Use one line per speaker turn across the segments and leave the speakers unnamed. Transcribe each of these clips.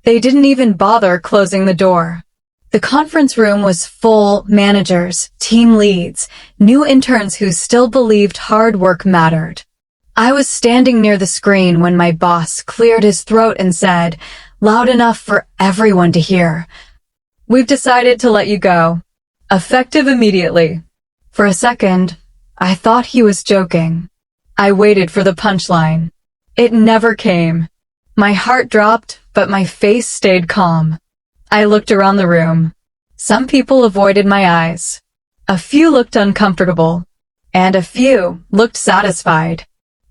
They didn't even bother closing the door. The conference room was full managers, team leads, new interns who still believed hard work mattered. I was standing near the screen when my boss cleared his throat and said, loud enough for everyone to hear, "We've decided to let you go. Effective immediately." For a second, I thought he was joking. I waited for the punchline. It never came. My heart dropped, but my face stayed calm. I looked around the room. Some people avoided my eyes. A few looked uncomfortable, and a few looked satisfied.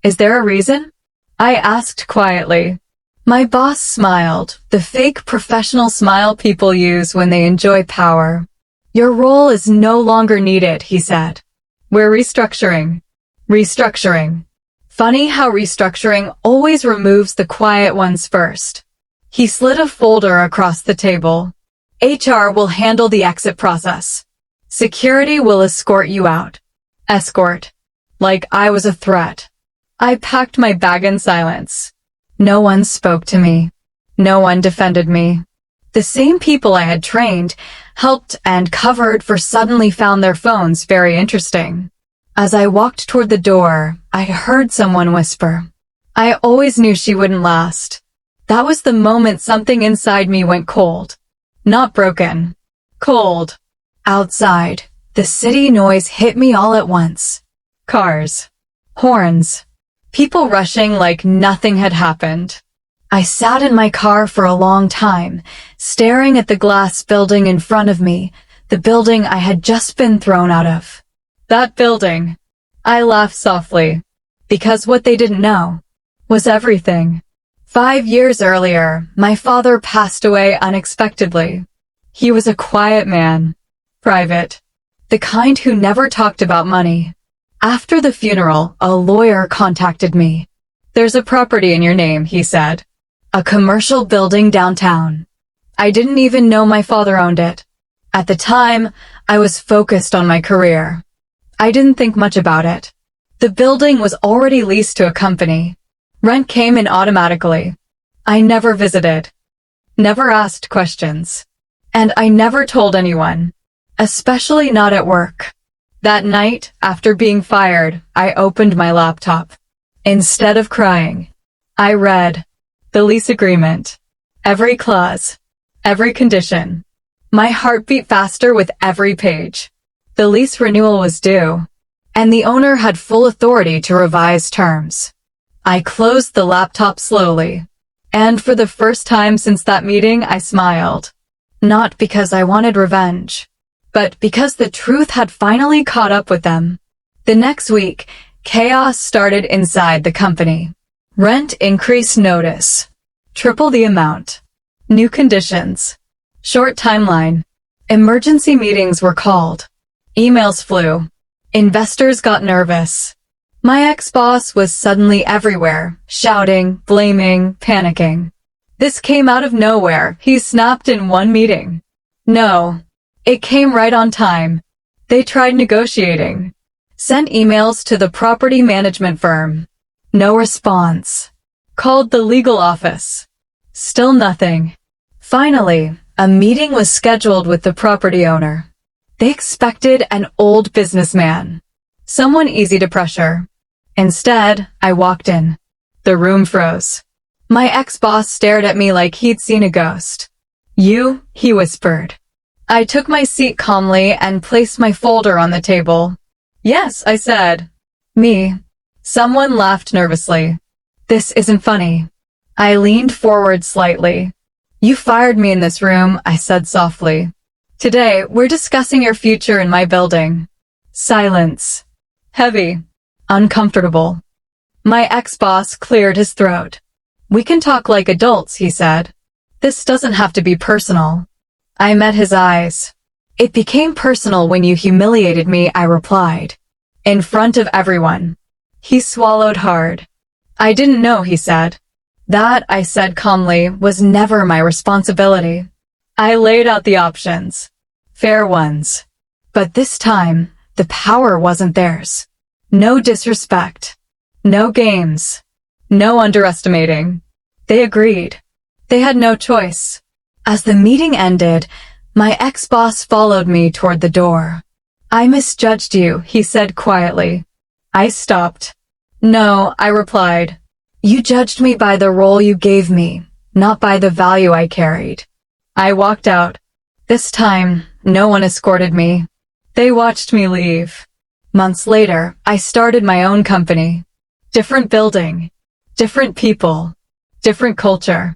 "Is there a reason?" I asked quietly. My boss smiled, the fake professional smile people use when they enjoy power. "Your role is no longer needed," he said. "We're restructuring." Restructuring. Funny how restructuring always removes the quiet ones first. He slid a folder across the table. "HR will handle the exit process. Security will escort you out." Escort. Like I was a threat. I packed my bag in silence. No one spoke to me. No one defended me. The same people I had trained, helped, and covered for suddenly found their phones very interesting. As I walked toward the door, I heard someone whisper, "I always knew she wouldn't last." That was the moment something inside me went cold. Not broken. Cold. Outside, the city noise hit me all at once. Cars. Horns. People rushing like nothing had happened. I sat in my car for a long time, staring at the glass building in front of me, the building I had just been thrown out of. That building. I laughed softly, because what they didn't know was everything. 5 years earlier, my father passed away unexpectedly. He was a quiet man. Private. The kind who never talked about money. After the funeral, a lawyer contacted me. "There's a property in your name," he said. "A commercial building downtown." I didn't even know my father owned it. At the time, I was focused on my career. I didn't think much about it. The building was already leased to a company. Rent came in automatically. I never visited. Never asked questions. And I never told anyone. Especially not at work. That night, after being fired, I opened my laptop. Instead of crying, I read the lease agreement. Every clause. Every condition. My heart beat faster with every page. The lease renewal was due, and the owner had full authority to revise terms. I closed the laptop slowly, and for the first time since that meeting, I smiled. Not because I wanted revenge, but because the truth had finally caught up with them. The next week, chaos started inside the company. Rent increase notice. Triple the amount. New conditions. Short timeline. Emergency meetings were called. Emails flew. Investors got nervous. My ex-boss was suddenly everywhere, shouting, blaming, panicking. "This came out of nowhere," he snapped in one meeting. No. It came right on time. They tried negotiating. Sent emails to the property management firm. No response. Called the legal office. Still nothing. Finally, a meeting was scheduled with the property owner. They expected an old businessman. Someone easy to pressure. Instead, I walked in. The room froze. My ex-boss stared at me like he'd seen a ghost. "You?" he whispered. I took my seat calmly and placed my folder on the table. "Yes," I said. "Me." Someone laughed nervously. "This isn't funny." I leaned forward slightly. "You fired me in this room," I said softly. "Today, we're discussing your future in my building." Silence. Heavy. Uncomfortable. My ex-boss cleared his throat. "We can talk like adults," he said. "This doesn't have to be personal." I met his eyes. "It became personal when you humiliated me," I replied. "In front of everyone." He swallowed hard. "I didn't know," he said. "That," I said calmly, "was never my responsibility." I laid out the options. Fair ones. But this time, the power wasn't theirs. No disrespect. No games. No underestimating. They agreed. They had no choice. As the meeting ended, my ex-boss followed me toward the door. I misjudged you, he said quietly. I stopped. No, I replied. You judged me by the role you gave me, not by the value I carried. I walked out. This time, no one escorted me. They watched me leave. Months later, I started my own company. Different building, different people, different culture.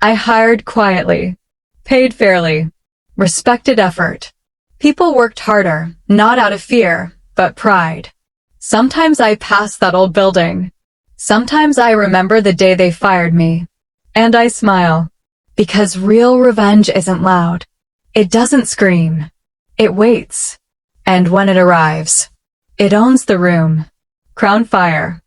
I hired quietly, paid fairly, respected effort. People worked harder, not out of fear, but pride. Sometimes I pass that old building. Sometimes I remember the day they fired me. And I smile. Because real revenge isn't loud. It doesn't scream. It waits. And when it arrives, it owns the room. Crown Fire.